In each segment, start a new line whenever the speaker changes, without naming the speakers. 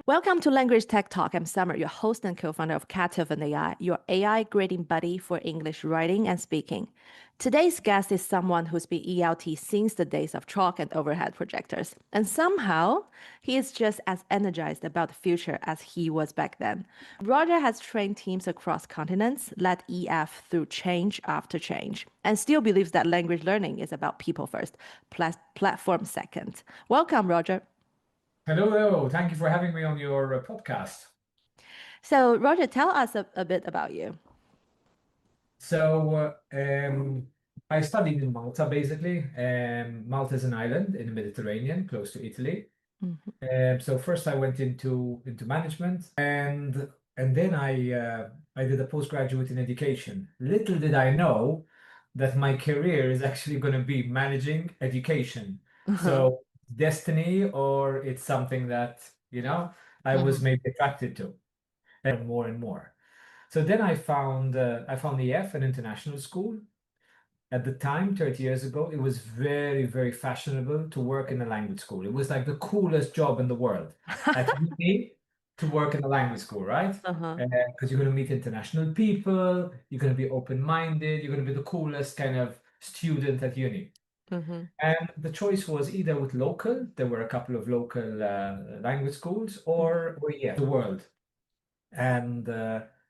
Welcome to Language Tech Talk. I'm Summer, your host and co-founder of Cathoven AI, your AI grading buddy for English writing and speaking. Today's guest is someone who's been ELT since the days of chalk and overhead projectors. And somehow, he is just as energized about the future as he was back then. Roger has trained teams across continents, led EF through change after change, and still believes that language learning is about people first, platform second. Welcome, Roger.
Hello, hello. Thank you for having me on your podcast.
So, Roger, tell us a bit about you.
So, I studied in Malta, basically. Malta is an island in the Mediterranean, close to Italy.
Mhm.
So first I went into management, and then I did a postgraduate in education. Little did I know that my career is actually going to be managing education.
Uh-huh.
So destiny, or it's something that, I was
Mhm.
maybe attracted to, and more and more. So then I found EF, an international school. At the time, 30 years ago, it was very, very fashionable to work in a language school. It was like the coolest job in the world at uni to work in a language school, right?
Uh-huh.
Because you're going to meet international people, you're going to be open-minded, you're going to be the coolest kind of student at uni.
Mhm.
And the choice was either with local, there were a couple of local language schools,
Mhm.
or yeah, the world. And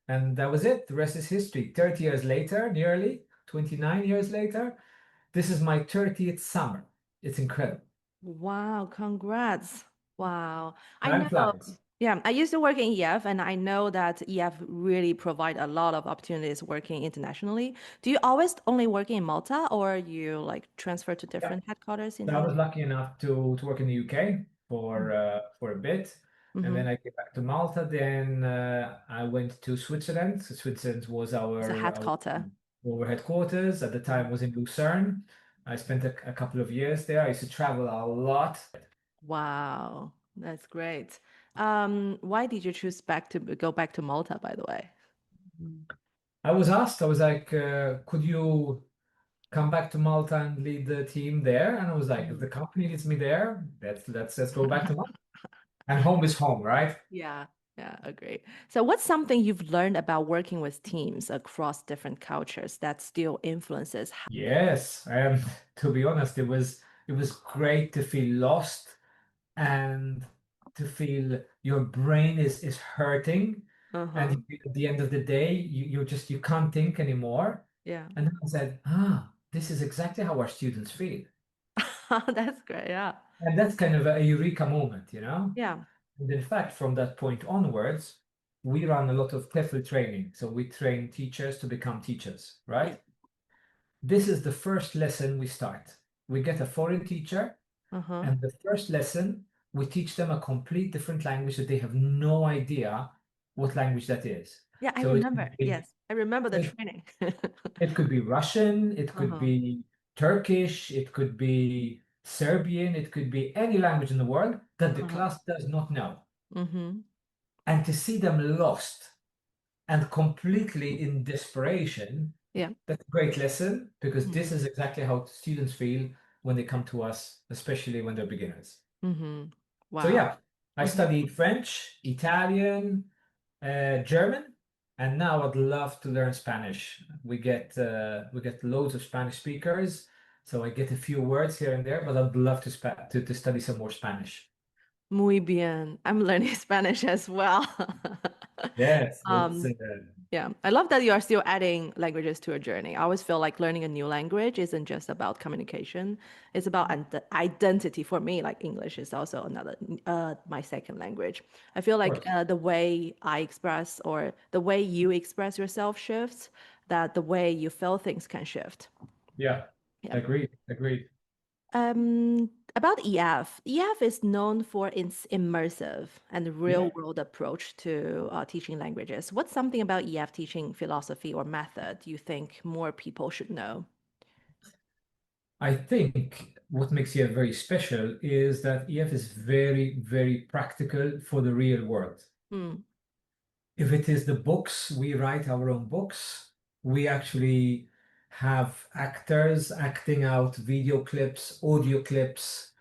and that was it. The rest is history. 30 years later, nearly 29 years later, this is my 30th summer. It's incredible.
Wow, congrats. Wow. I
Time
know.
flies.
Yeah, I used to work in EF and I know that EF really provide a lot of opportunities working internationally. Do you always only work in Malta or you like transfer to
Yeah.
different headquarters in
So I
other?
was lucky enough to work in the UK for a bit, and
Mm-hmm.
then I came back to Malta. Then I went to Switzerland. So Switzerland was
It's a
our
headquarter.
headquarters at the time was in Lucerne. I spent a couple of years there. I used to travel a lot.
Wow, that's great. Why did you choose go back to Malta, by the way?
I was asked, I was like, could you come back to Malta and lead the team there? And I was like, if
Mhm.
the company needs me there, let's go back to Malta. And home is home, right?
Yeah, yeah, agree. So, what's something you've learned about working with teams across different cultures that still influences?
Yes. And to be honest, it was great to feel lost and to feel your brain is hurting.
Uh-huh.
And at the end of the day, you can't think anymore.
Yeah.
And then I said, this is exactly how our students feel.
That's great. Yeah.
And that's kind of a eureka moment, you know?
Yeah.
And in fact, from that point onwards, we run a lot of TEFL training. So we train teachers to become teachers,
Yeah.
right? This is the first lesson we start. We get a foreign teacher,
Uh-huh.
and the first lesson, we teach them a complete different language that they have no idea what language that is.
Yeah, I
So
remember. Yes. I remember the
it,
training.
it could be Russian, it could
Uh-huh.
be Turkish, it could be Serbian, it could be any language in the world that the
Uh-huh.
class does not know.
Mm-hmm.
And to see them lost and completely in desperation,
Yeah.
that's a great lesson because
Mm-hmm.
this is exactly how students feel when they come to us, especially when they're beginners.
Mm-hmm.
So
Wow.
yeah, I studied French, Italian, German, and now I'd love to learn Spanish. We get loads of Spanish speakers, so I get a few words here and there, but I'd love to study some more Spanish.
Muy bien. I'm learning Spanish as well.
Yes, it's
Um, Yeah, I love that you are still adding languages to your journey. I always feel like learning a new language isn't just about communication. It's about identity for me. Like English is also another, my second language. I feel
of
like
course.
the way I express or the way you express yourself shifts, that the way you feel things can shift.
Yeah,
Yeah.
agreed, agreed.
About EF, EF is known for its immersive and
Yeah.
real-world approach to teaching languages. What's something about EF teaching philosophy or method you think more people should know?
I think what makes EF very special is that EF is very, very practical for the real world.
Mm,
If it is the books, we write our own books. We actually have actors acting out video clips, audio clips.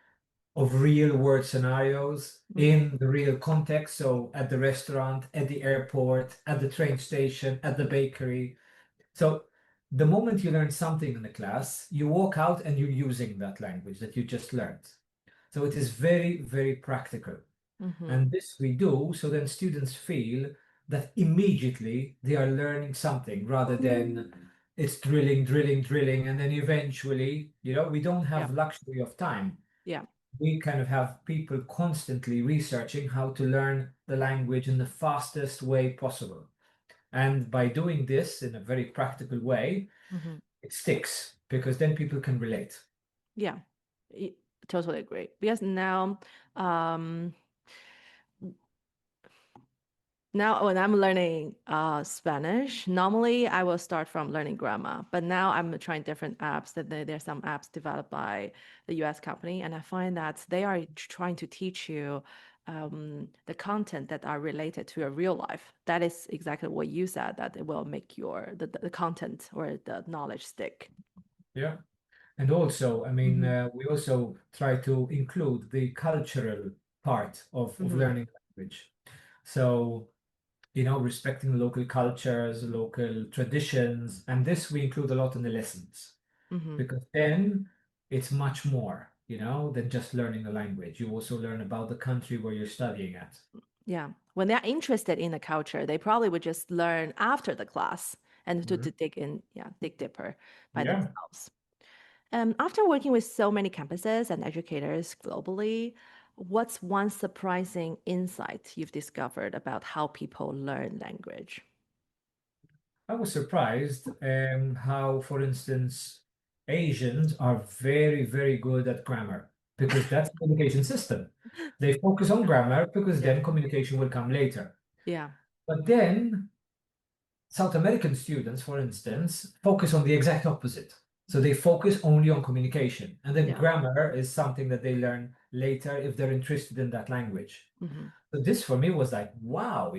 of real world scenarios in the real context. So at the restaurant, at the airport, at the train station, at the bakery. So the moment you learn something in the class, you walk out and you're using that language that you just learned. So it is very, very practical. And this we do so then students feel that immediately they are learning something rather than it's drilling, drilling, drilling, and then eventually, we don't
Yeah.
have luxury of time.
Yeah.
We kind of have people constantly researching how to learn the language in the fastest way possible. And by doing this in a very practical way, it sticks because then people can relate.
Yeah. Totally agree. Because um, now when I'm learning Spanish, normally I will start from learning grammar, but now I'm trying different apps. There's some apps developed by the US company, and I find that they are trying to teach you the content that are related to your real life. That is exactly what you said, that it will make the content or the knowledge stick.
Yeah. And also, I mean, we also try to include the cultural part of learning language. So, respecting local cultures, local traditions, and this we include a lot in the lessons because then it's much more, than just learning a language. You also learn about the country where you're studying at.
Yeah. When they're interested in the culture, they probably would just learn after the class and to dig in, dig deeper by
Yeah.
themselves. After working with so many campuses and educators globally, what's one surprising insight you've discovered about how people learn language?
I was surprised how, for instance, Asians are very, very good at grammar because that's the communication system. They focus on grammar because
Yeah.
then communication will come later.
Yeah.
But then South American students, for instance, focus on the exact opposite. So they focus only on communication. And then
Yeah.
grammar is something that they learn later if they're interested in that language.
Mm-hmm.
So this for me was like, wow,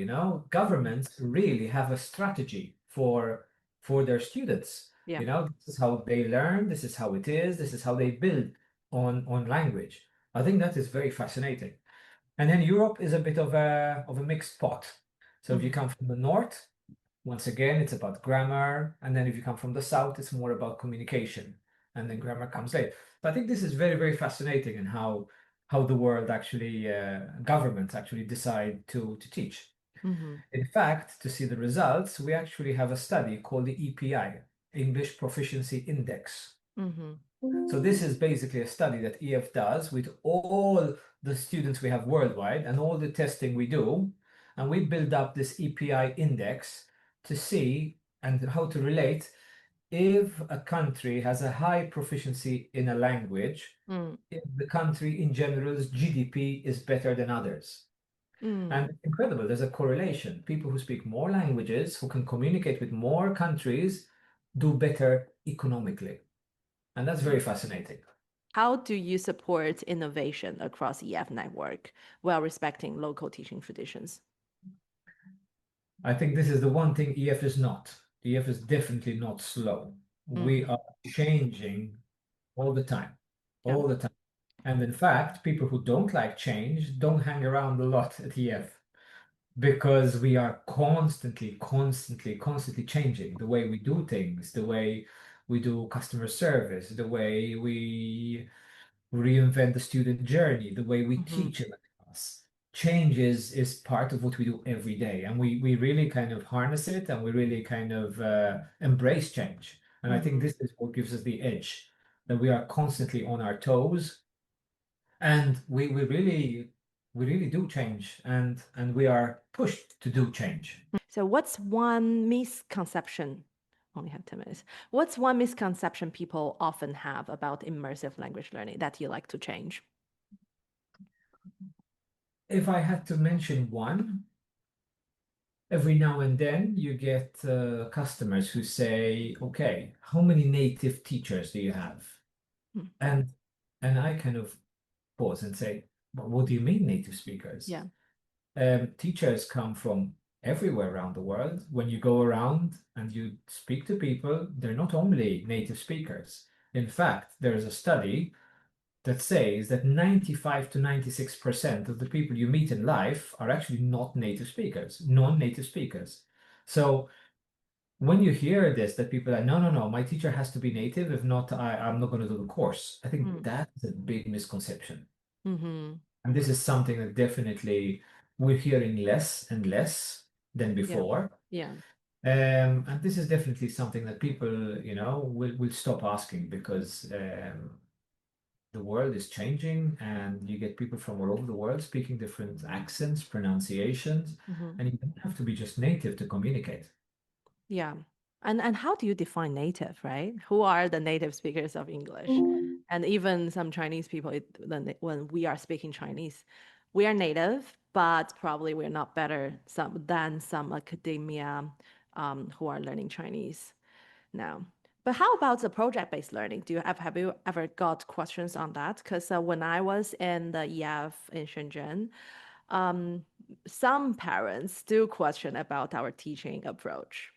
governments really have a strategy for their students.
Yeah.
This is how they learn, this is how it is, this is how they build on language. I think that is very fascinating. And then Europe is a bit of a mixed pot. So if you come from the north, once again, it's about grammar. And then if you come from the south, it's more about communication. And then grammar comes later. But I think this is very, very fascinating in how the world actually, governments actually decide to teach.
Mm-hmm.
In fact, to see the results, we actually have a study called the EPI, English Proficiency Index.
Mm-hmm.
So this is basically a study that EF does with all the students we have worldwide and all the testing we do. And we build up this EPI index to see and how to relate if a country has a high proficiency in a language, if the country in general's GDP is better than others. And it's incredible, there's a correlation. People who speak more languages, who can communicate with more countries, do better economically. And that's very fascinating.
How do you support innovation across EF network while respecting local teaching traditions?
I think this is the one thing EF is not. EF is definitely not slow. We are changing all the time,
Yeah.
all the time. And in fact, people who don't like change don't hang around a lot at EF because we are constantly, constantly, constantly changing the way we do things, the way we do customer service, the way we reinvent the student journey, the way we teach in the class. Change is part of what we do every day, and we really kind of harness it, and we really kind of embrace change. And I think this is what gives us the edge, that we are constantly on our toes, and we really do change, and we are pushed to do change.
So, what's one misconception? Only have 10 minutes. What's one misconception people often have about immersive language learning that you like to change?
If I had to mention one, every now and then you get customers who say, okay, how many native teachers do you have?
Hmm.
And I kind of pause and say, well, what do you mean native speakers?
Yeah.
Teachers come from everywhere around the world. When you go around and you speak to people, they're not only native speakers. In fact, there's a study that says that 95 to 96% of the people you meet in life are actually not native speakers, non-native speakers. So when you hear this, that people are, no, no, no, my teacher has to be native. If not, I'm not going to do the course. I think
Mm.
that's a big misconception.
Mm-hmm.
And this is something that definitely we're hearing less and less than
Yeah.
before.
Yeah.
And this is definitely something that people, will stop asking because the world is changing and you get people from all over the world speaking different accents, pronunciations,
Mm-hmm.
and you don't have to be just native to communicate.
Yeah. And how do you define native, right? Who are the native speakers of English? And even some Chinese people, when we are speaking Chinese, we are native, but probably we're not better than some academia who are learning Chinese now. But how about the project-based learning? Have you ever got questions on that? Because when I was in the EF in Shenzhen, um, some parents do question about our teaching approach.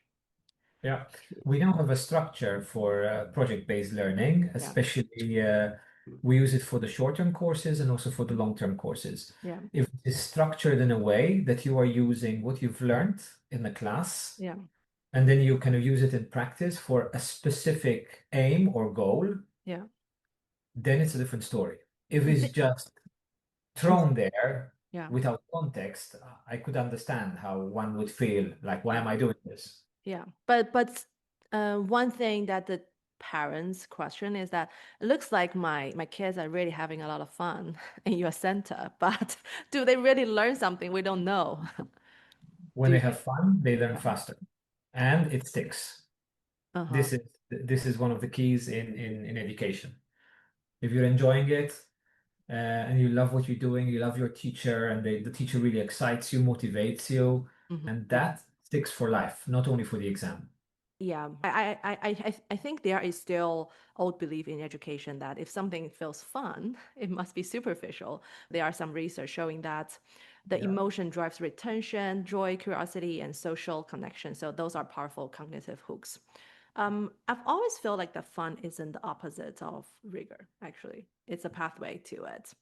Yeah, we now have a structure for project-based learning,
Yeah,
especially we use it for the short-term courses and also for the long-term courses.
yeah,
If it is structured in a way that you are using what you've learned in the class,
yeah,
and then you kind of use it in practice for a specific aim or goal,
yeah.
then it's a different story. If
Is
it's
it?
just
Is,
thrown there
yeah,
without context, I could understand how one would feel like, why
yeah,
am I doing this?
yeah. But one thing that the parents question is that it looks like my kids are really having a lot of fun in your center, but do they really learn something? We don't know.
When
Do
they
you
have
get?
fun, they learn
Yeah.
faster and it sticks.
Uh-huh.
This is one of the keys in education. If you're enjoying it and you love what you're doing, you love your teacher, and the teacher really excites you, motivates you,
Mhm.
and that sticks for life, not only for the exam.
Yeah, I think there is still old belief in education that if something feels fun, it must be superficial. There are some research showing that the
Yeah.
emotion drives retention, joy, curiosity, and social connection. So those are powerful cognitive hooks. I've always felt like the fun isn't the opposite of rigor, actually. It's a pathway to it.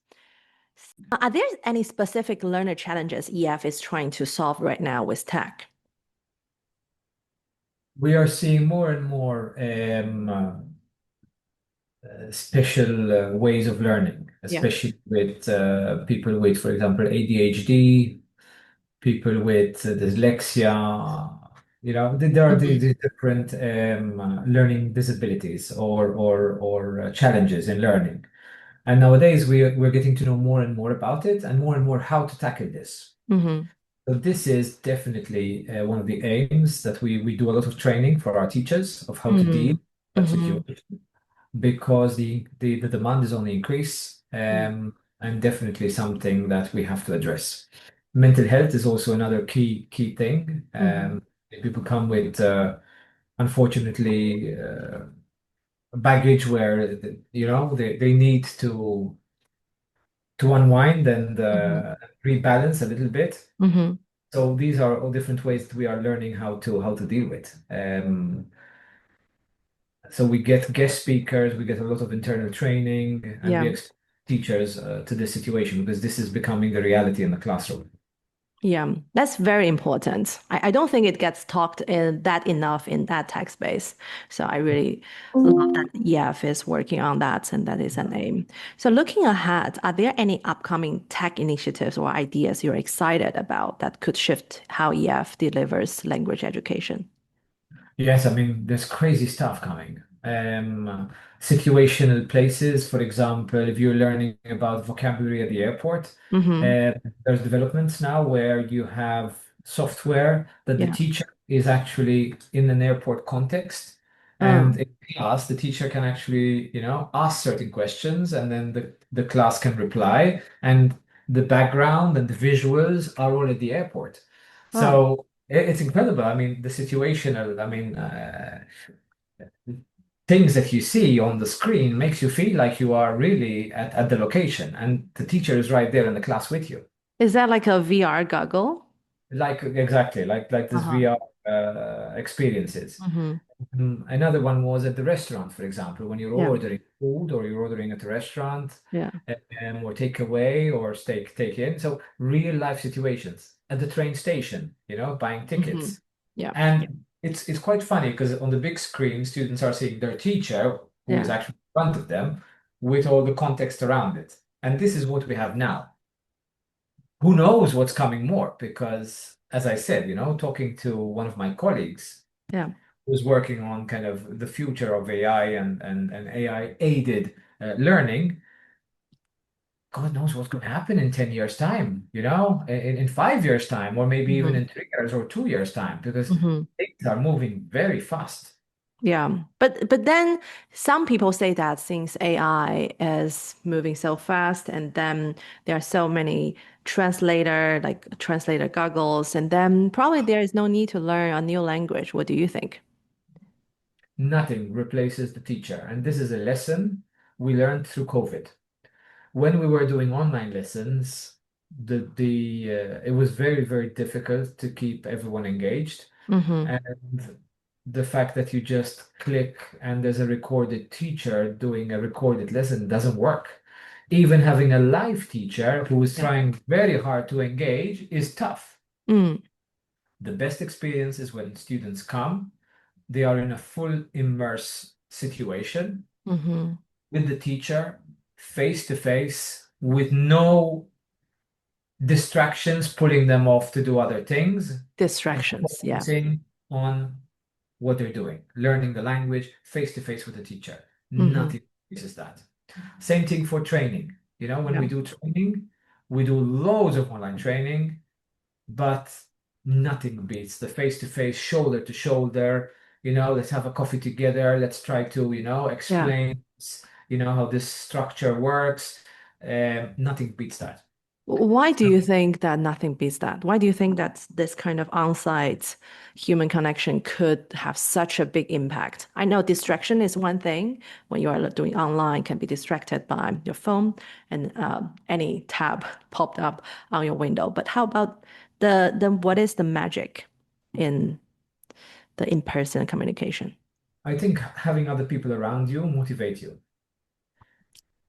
Are there any specific learner challenges EF is trying to solve right now with tech?
We are seeing more and more special ways of learning,
Yeah.
especially with people with, for example, ADHD, people with dyslexia. There are
Mhm.
these different learning disabilities or challenges in learning. And nowadays we're getting to know more and more about it and more how to tackle this.
Mhm.
So this is definitely one of the aims that we do a lot of training for our teachers of how to deal
Mhm.
with that
Mhm.
situation because the demand is on the increase
Mm.
and definitely something that we have to address. Mental health is also another key thing.
Mhm.
People come with unfortunately baggage where they need to unwind and
Mhm.
rebalance a little bit.
Mhm.
So these are all different ways that we are learning how to deal with. So we get guest speakers, we get a lot of internal training, and we
Yeah.
expose teachers to this situation because this is becoming the reality in the classroom.
Yeah. That's very important. I don't think it gets talked in that enough in that tech space. So I really love that EF is working on that and that is an aim. So looking ahead, are there any upcoming tech initiatives or ideas you're excited about that could shift how EF delivers language education?
Yes, I mean, there's crazy stuff coming. Situational places, for example, if you're learning about vocabulary at the airport,
Mm-hmm.
uh, there's developments now where you have software that the
Yeah.
teacher is actually in an airport context. And
Oh.
in class, the teacher can actually, ask certain questions and then the class can reply. And the background and the visuals are all at the airport.
Oh.
So it's incredible. I mean, the situational, things that you see on the screen makes you feel like you are really at the location and the teacher is right there in the class with you.
Is that like a VR goggle?
Like exactly, like this
Uh-huh.
VR experiences. Another one was at the restaurant, for example, when you're
Yeah.
ordering food or you're ordering at a restaurant,
Yeah.
or take away or take in. So real life situations at the train station, buying
Hmm.
tickets.
Yeah.
And it's quite funny because on the big screen, students are seeing their teacher, who is
Yeah.
actually in front of them, with all the context around it. And this is what we have now. Who knows what's coming more? Because, as I said, talking to one of my colleagues
Yeah.
who's working on kind of the future of AI and AI aided learning, God knows what's going to happen in 10 years' time, in 5 years' time, or maybe even
Hmm.
in 3 years or 2 years' time, because
Hmm.
things are moving very fast.
Yeah. But then some people say that since AI is moving so fast and then there are so many translator goggles, and then probably there is no need to learn a new language. What do you think?
Nothing replaces the teacher. And this is a lesson we learned through COVID. When we were doing online lessons, it was very, very difficult to keep everyone engaged.
Mm-hmm.
And the fact that you just click and there's a recorded teacher doing a recorded lesson doesn't work. Even having a live teacher who is
Yeah.
trying very hard to engage is tough.
Mm.
The best experience is when students come, they are in a full immerse situation
Mm-hmm.
with the teacher, face to face, with no distractions pulling them off to do other things, and
Distractions. Yeah.
focusing on what they're doing, learning the language face to face with the teacher.
Mm-hmm.
Nothing is that. Same thing for training. When
Yeah.
we do training, we do loads of online training, but nothing beats the face to face, shoulder to shoulder. Let's have a coffee together. Let's try to,
Yeah.
explain, how this structure works. Nothing beats that.
Why do you think that nothing beats that? Why do you think that this kind of on-site human connection could have such a big impact? I know distraction is one thing. When you are doing online, can be distracted by your phone and any tab popped up on your window. But how about what is the magic in the in-person communication?
I think having other people around you motivate you.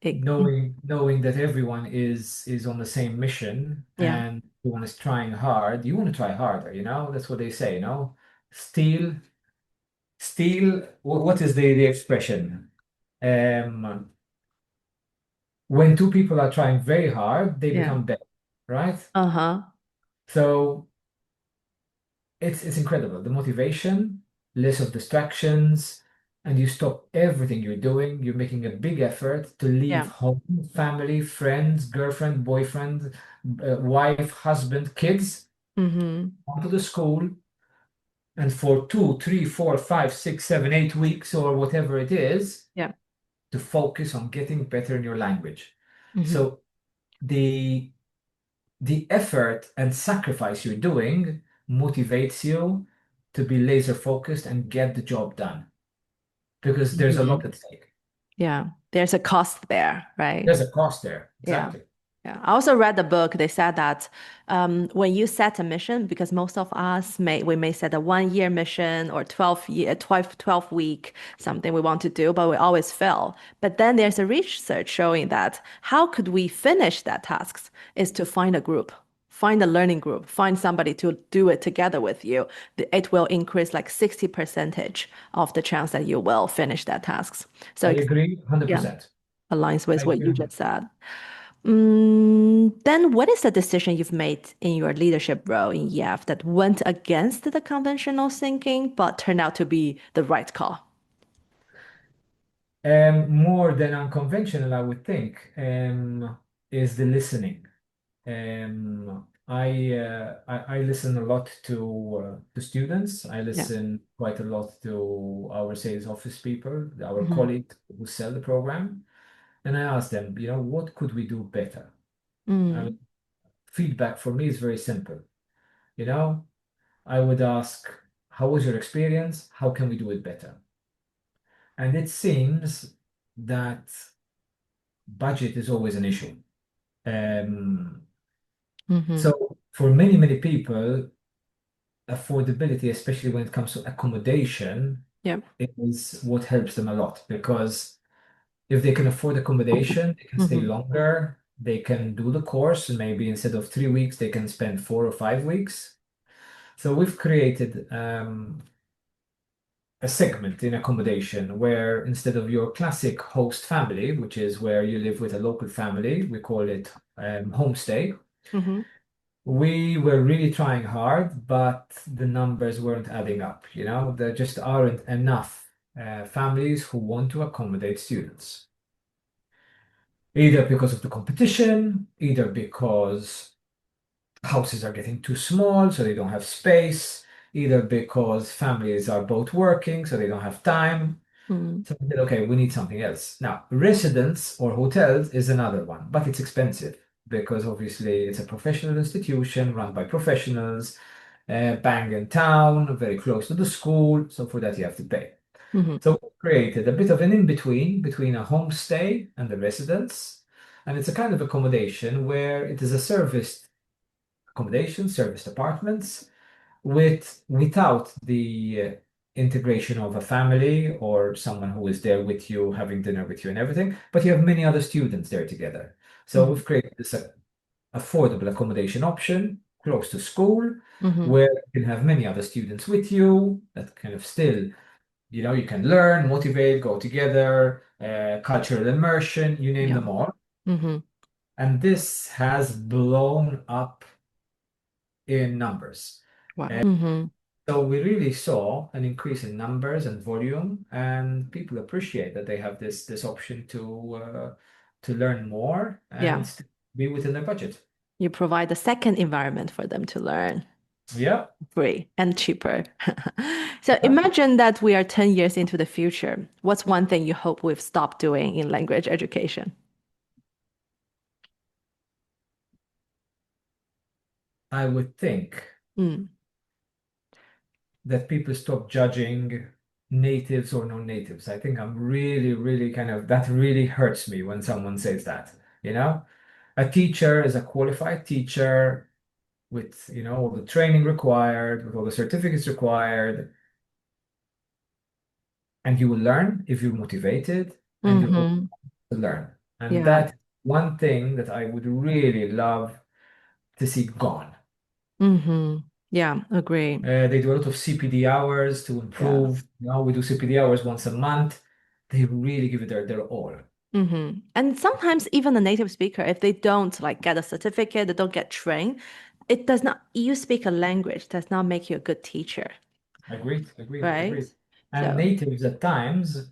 It,
Knowing that everyone is on the same mission
yeah,
and everyone is trying hard, you want to try harder, that's what they say, steal what is the expression? um when two people are trying very hard, they
yeah,
become better, right?
uh-huh,
So it's incredible, the motivation, less of distractions, and you stop everything you're doing. You're making a big effort to leave
yeah,
home, family, friends, girlfriend, boyfriend, wife, husband, kids,
mm-hmm,
onto the school, and for 2, 3, 4, 5, 6, 7, 8 weeks or whatever it is,
yeah,
to focus on getting better in your language.
mm-hmm,
So the the effort and sacrifice you're doing motivates you to be laser focused and get the job done, because there's a
mm-hmm.
lot at stake.
Yeah, there's a cost there, right?
There's a cost there.
Yeah.
Exactly.
Yeah. I also read the book. They said that when you set a mission, because most of us may set a 1 year mission or 12 week something we want to do, but we always fail. But then there's a research showing that how could we finish that tasks is to find a group, find a learning group, find somebody to do it together with you. It will increase like 60 percentage of the chance that you will finish that tasks. So
I agree
yeah,
100%.
aligns
I
with what
agree
you
100%.
just said. Then what is the decision you've made in your leadership role in EF that went against the conventional thinking but turned out to be the right call?
More than unconventional, I would think, is the listening. I listen a lot to students. I
Yeah.
listen quite a lot to our sales office people, our
Hmm.
colleagues who sell the program, and I ask them, what could we do better? I mean,
Mm.
feedback for me is very simple. You know, I would ask, how was your experience? How can we do it better? And it seems that budget is always an issue. Um,
Hmm.
so for many, many people, affordability, especially when it comes to accommodation,
Yeah.
is what helps them a lot, because if they can afford accommodation, they can stay longer, they can do the course, and maybe instead of 3 weeks, they can spend 4 or 5 weeks. So we've created a segment in accommodation where instead of your classic host family, which is where you live with a local family, we call it homestay.
Mm-hmm.
We were really trying hard, but the numbers weren't adding up. There just aren't enough families who want to accommodate students, either because of the competition, either because houses are getting too small, so they don't have space, either because families are both working, so they don't have time.
Mm-hmm.
So we said, okay, we need something else. Now, residence or hotels is another one, but it's expensive because obviously it's a professional institution run by professionals, bang in town, very close to the school. So for that, you have to pay.
Mm-hmm.
So we created a bit of an in-between between a homestay and the residence. And it's a kind of accommodation where it is a serviced accommodation, serviced apartments, without the integration of a family or someone who is there with you, having dinner with you and everything, but you have many other students there together. So we've created this affordable accommodation option close to school,
Mm-hmm.
where you can have many other students with you that kind of still, you can learn, motivate, go together, cultural immersion, you name
Yeah.
them all.
Mm-hmm.
And this has blown up in numbers.
Wow. Mm-hmm.
So we really saw an increase in numbers and volume, and people appreciate that they have this option to learn more
Yeah.
and be within their budget.
You provide a second environment for them to learn,
Yeah.
free and cheaper. So
Yeah.
imagine that we are 10 years into the future. What's one thing you hope we've stopped doing in language education?
I would think
Mm.
that people stop judging natives or non-natives. I think I'm really, really that really hurts me when someone says that, you know? A teacher is a qualified teacher with, all the training required, with all the certificates required, and you will learn if you're motivated and you're open
Mm-hmm.
to learn. And
Yeah.
that's one thing that I would really love to see gone.
Mm-hmm. Yeah, agree.
They do a lot of CPD hours to
Yeah.
improve. We do CPD hours once a month. They really give it their all.
Mm-hmm. And sometimes even a native speaker, if they don't like get a certificate, they don't get trained, it does not, you speak a language does not make you a good teacher,
Agreed, agreed,
right?
agreed. And
So,
natives at times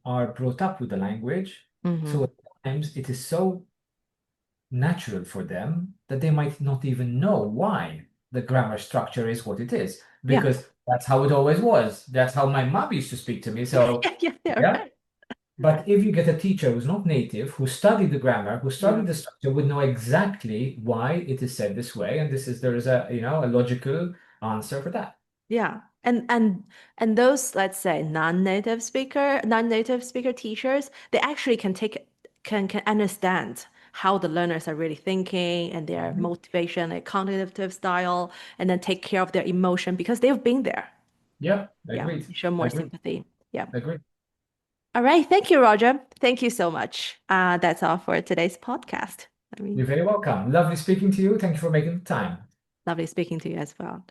are brought up with the language.
mm-hmm.
So at times it is so natural for them that they might not even know why the grammar structure is what it is,
Yeah.
because that's how it always was. That's how my mom used to speak to me. So,
Yeah,
yeah.
right.
But if you get a teacher who's not native, who studied the grammar, who
Yeah.
studied the structure, would know exactly why it is said this way, and there is a logical answer for that.
Yeah. And those, let's say, non-native speaker teachers, they actually can understand how the learners are really thinking and their
Mhm.
motivation, their cognitive style, and then take care of their emotion because they've been there.
Yeah,
Yeah.
agreed,
Show more
agreed,
sympathy. Yeah.
agreed.
All right. Thank you, Roger. Thank you so much. That's all for today's podcast. I
You're
mean,
very welcome. Lovely speaking to you. Thank you for making the time.
lovely speaking to you as well.